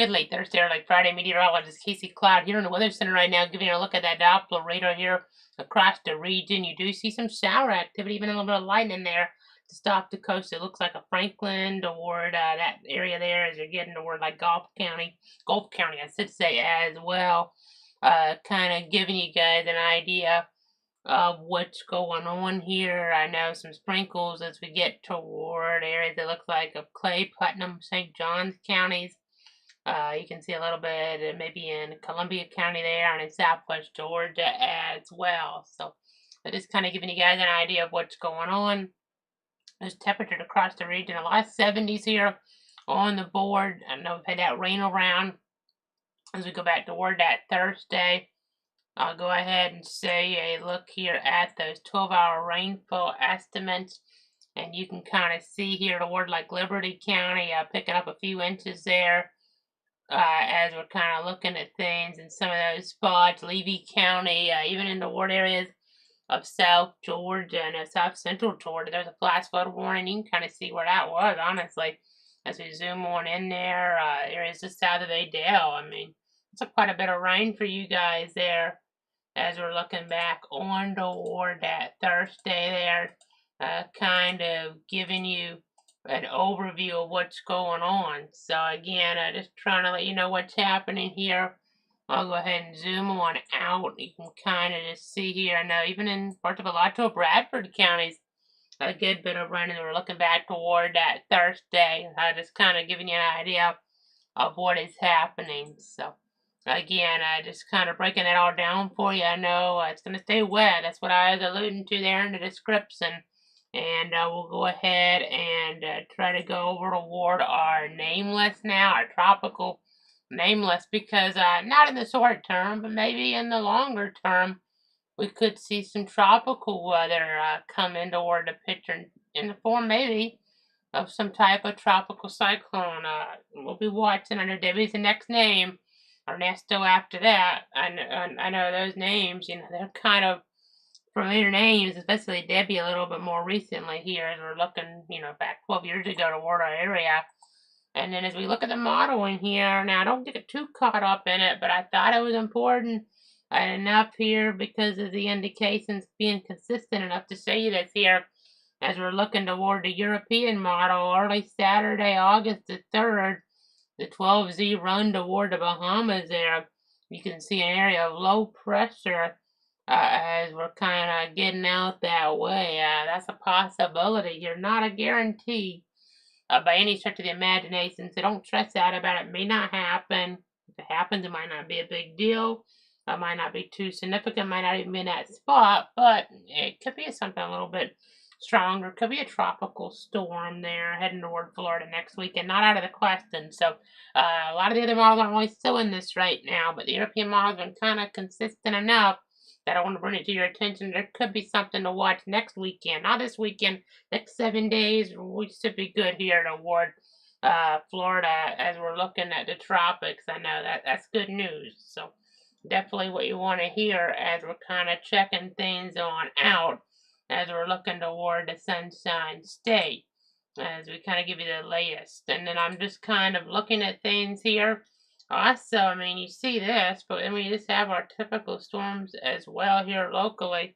Good late Thursday or like Friday meteorologist Casey Cloud here in the Weather Center right now, giving you a look at that Doppler radar here across the region. You do see some shower activity, even a little bit of lightning there to stop the coast. It looks like a Franklin toward that area there as you're getting toward like Gulf County, I should say, as well. Kind of giving you guys an idea of what's going on here. I know some sprinkles as we get toward areas that look like of Clay, Putnam, St. Johns counties. You can see a little bit maybe in Columbia County there and in southwest Georgia as well. So I'm just kind of giving you guys an idea of what's going on. There's temperatures across the region, a lot of 70s here on the board. I know we've had that rain around as we go back toward that Thursday. I'll go ahead and say a look here at those 12-hour rainfall estimates. And you can kind of see here toward like Liberty County, picking up a few inches there. As we're kind of looking at things in some of those spots, Levy County, even in the ward areas of South Georgia and South Central Georgia, there's a flash flood warning. You can kind of see where that was, honestly, as we zoom on in there. Areas just south of Adel. I mean, it's quite a bit of rain for you guys there as we're looking back on toward that Thursday there, kind of giving you an overview of what's going on. So again, just trying to let you know what's happening here. I'll go ahead and zoom on out. You can kind of just see here. I know even in parts of Alachua, Bradford counties, a good bit of rain, and we're looking back toward that Thursday. Just kind of giving you an idea of what is happening. So again, just kind of breaking it all down for you. I know it's going to stay wet. That's what I was alluding to there in the description. And we'll go ahead and try to go over toward our nameless now, our tropical nameless, because not in the short term, but maybe in the longer term, we could see some tropical weather come in toward the picture in the form maybe of some type of tropical cyclone. We'll be watching under Debbie's the next name, Ernesto after that. I know those names, they're kind of familiar names, especially Debbie a little bit more recently here as we're looking, back 12 years ago toward our area. And then as we look at the modeling here, now don't get too caught up in it, but I thought it was important enough here because of the indications being consistent enough to show you this here as we're looking toward the European model, early Saturday, August the 3rd, the 12Z run toward the Bahamas there. You can see an area of low pressure as we're kind of getting out that way. That's a possibility. You're not a guarantee by any stretch of the imagination, so don't stress out about it. It may not happen. If it happens, it might not be a big deal. It might not be too significant. Might not even be in that spot, but it could be something a little bit stronger. Could be a tropical storm there heading toward Florida next week, and not out of the question. So a lot of the other models aren't really showing this right now, but the European models have been kind of consistent enough that I want to bring it to your attention. There could be something to watch next weekend. Not this weekend, next 7 days. We should be good here toward Florida as we're looking at the tropics. I know that's good news. So definitely what you want to hear as we're kind of checking things on out as we're looking toward the Sunshine State as we kind of give you the latest. And then I'm just kind of looking at things here. Also, I mean, you see this, but then we just have our typical storms as well here locally,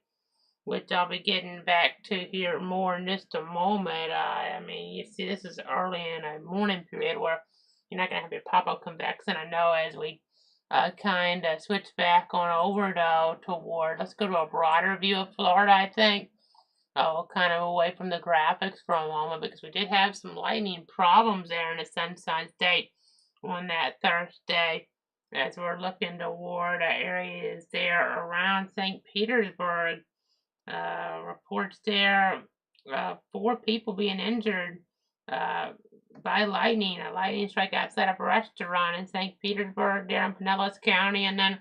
which I'll be getting back to here more in just a moment. I mean, you see this is early in a morning period where you're not going to have your pop-up convection. I know as we kind of switch back on over though toward, let's go to a broader view of Florida, I think. Kind of away from the graphics for a moment because we did have some lightning problems there in the Sunshine State on that Thursday as we're looking toward areas there around St. Petersburg. Reports there, 4 people being injured by lightning. A lightning strike outside of a restaurant in St. Petersburg there in Pinellas County, and then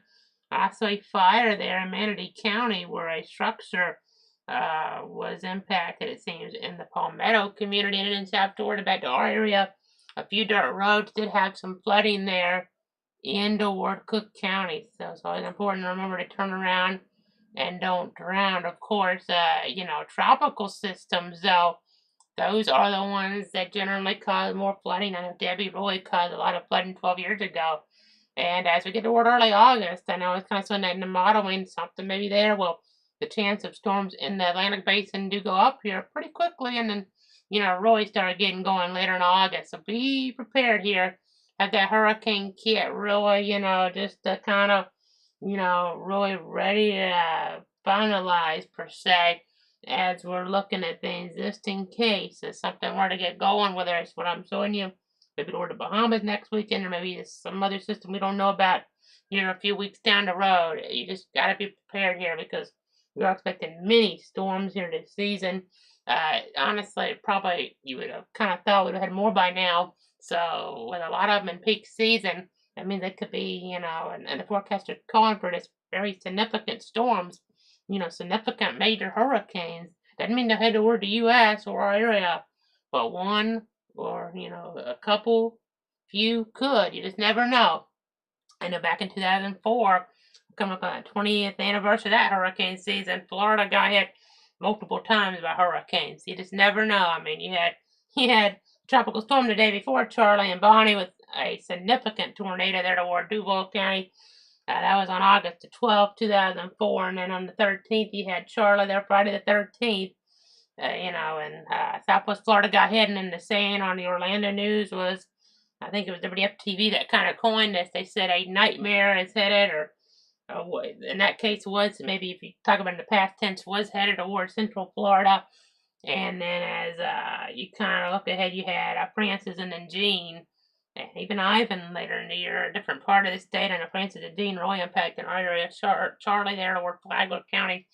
also a fire there in Manatee County where a structure was impacted, it seems, in the Palmetto community. And in South Florida, back to our area, a few dirt roads did have some flooding there in toward Cook County. So it's always important to remember to turn around and don't drown. Of course, tropical systems, though, those are the ones that generally cause more flooding. I know Debbie really caused a lot of flooding 12 years ago. And as we get toward early August, I know it's kind of saying that in the modeling, something maybe there. Well, the chance of storms in the Atlantic Basin do go up here pretty quickly, and then, really start getting going later in August. So be prepared here. Have that hurricane kit really, just to kind of, really ready to finalize per se as we're looking at things just in case if something were to get going, whether it's what I'm showing you, maybe toward the Bahamas next weekend, or maybe it's some other system we don't know about, a few weeks down the road. You just got to be prepared here because we are expecting many storms here this season. Honestly, probably you would have kind of thought we'd have had more by now. So with a lot of them in peak season, that means it could be, and the forecast are calling for this very significant storms, significant major hurricanes. Doesn't mean they'll head toward the U.S. or our area, but one or, a couple, few could. You just never know. I know back in 2004, coming up on the 20th anniversary of that hurricane season, Florida got hit multiple times by hurricanes. You just never know. I mean, you had tropical storm the day before Charlie and Bonnie with a significant tornado there toward Duval County. That was on August the 12th, 2004, and then on the 13th you had Charlie there Friday the 13th. And Southwest Florida got hit, and then the saying on the Orlando News was, I think it was WFTV that kind of coined this. They said a nightmare is headed, or in that case was, maybe if you talk about in the past tense, was headed towards Central Florida. And then as you kind of look ahead, you had Francis and then Jean, and even Ivan later in the year, a different part of the state. I know Francis and Jean really impacted our area. Charlie there toward Flagler County,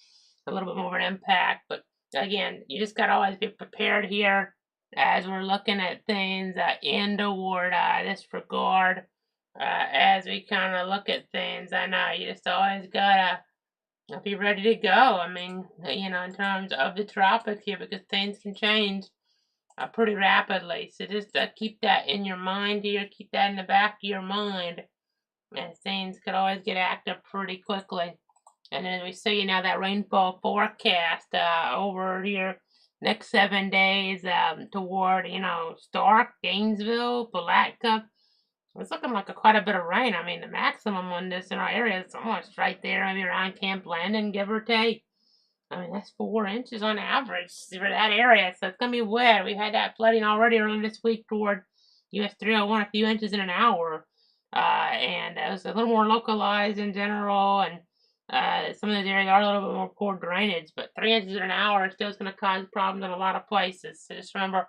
a little bit more of an impact. But again, you just got to always be prepared here as we're looking at things in toward this regard. As we kind of look at things, I know you just always gotta be ready to go. I mean, in terms of the tropics here, because things can change pretty rapidly. So just keep that in your mind here. Keep that in the back of your mind. And things could always get active pretty quickly. And then we see now that rainfall forecast over here next 7 days toward, Stark, Gainesville, Palatka. It's looking like quite a bit of rain. I mean, the maximum on this in our area is almost right there, maybe around Camp Landon, give or take. I mean, that's 4 inches on average for that area, so it's going to be wet. We've had that flooding already earlier this week toward US 301, a few inches in an hour. And it was a little more localized in general, and some of those areas are a little bit more poor drainage, but 3 inches in an hour is still going to cause problems in a lot of places. So just remember,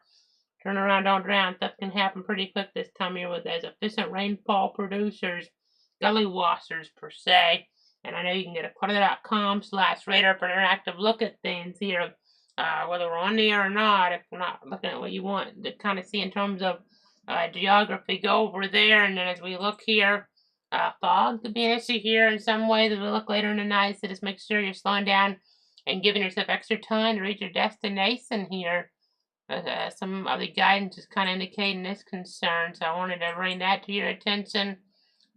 turn around, don't drown. Stuff can happen pretty quick this time of year with those efficient rainfall producers, gully washers per se. And I know you can get aquatica.com/radar for an interactive look at things here, whether we're on the air or not. If we're not looking at what you want to kind of see in terms of geography, go over there. And then as we look here, fog could be an issue here in some ways as we look later in the night. So just make sure you're slowing down and giving yourself extra time to reach your destination here. Some of the guidance is kind of indicating this concern, so I wanted to bring that to your attention.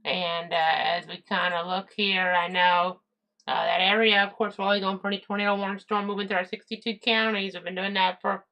And as we kind of look here, I know that area, of course, we're only going for any tornado warning storm moving through our 62 counties. We've been doing that for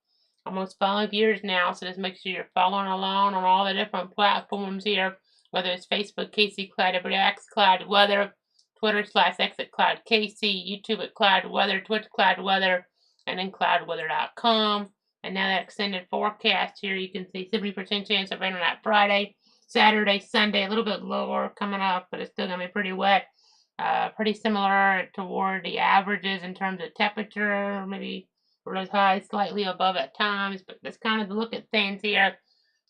almost 5 years now, so just make sure you're following along on all the different platforms here, whether it's Facebook, KC Cloud, WX Cloud Weather, Twitter /X at Cloud KC, YouTube at Cloud Weather, Twitch Cloud Weather, and then cloudweather.com. And now that extended forecast here, you can see 70% chance of rain on that Friday, Saturday, Sunday, a little bit lower coming up, but it's still going to be pretty wet. Pretty similar toward the averages in terms of temperature, maybe really high, slightly above at times, but that's kind of the look at things here.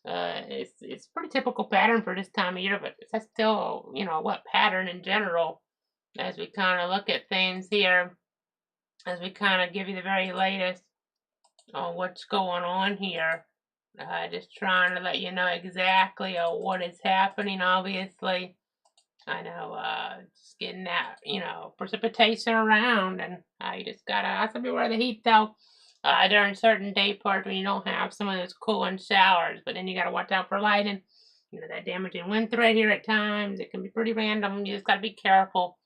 It's pretty typical pattern for this time of year, but that's still, a wet pattern in general as we kind of look at things here, as we kind of give you the very latest on what's going on here. Just trying to let you know exactly what is happening, obviously. I know, just getting that, precipitation around, and you just gotta also beware of the heat, though, during certain day parts when you don't have some of those cooling showers, but then you gotta watch out for lightning, that damaging wind threat here at times. It can be pretty random. You just gotta be careful,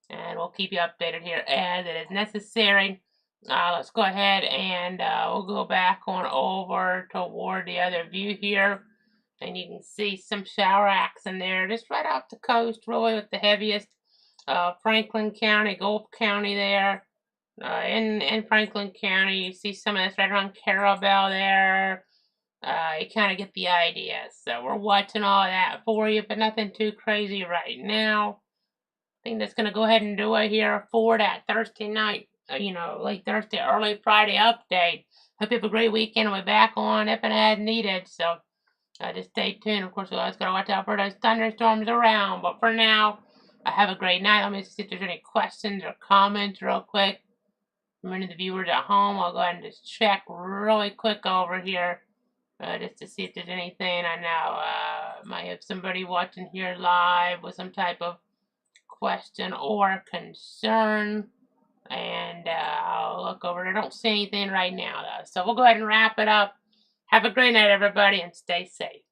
and we'll keep you updated here as it is necessary. Let's go ahead and we'll go back on over toward the other view here. And you can see some shower acts in there, just right off the coast, really, with the heaviest. Franklin County, Gulf County there. In Franklin County, you see some of this right around Carabel there. You kind of get the idea. So we're watching all that for you, but nothing too crazy right now. I think that's going to go ahead and do it here for that Thursday night, late Thursday, early Friday update. Hope you have a great weekend. We'll be back on if and as needed. So just stay tuned. Of course, we always got to watch out for those thunderstorms around. But for now, have a great night. Let me see if there's any questions or comments real quick. From any of the viewers at home, I'll go ahead and just check really quick over here. Just to see if there's anything. I know might have somebody watching here live with some type of question or concern. And I'll look over there. I don't see anything right now, though. So we'll go ahead and wrap it up. Have a great night, everybody, and stay safe.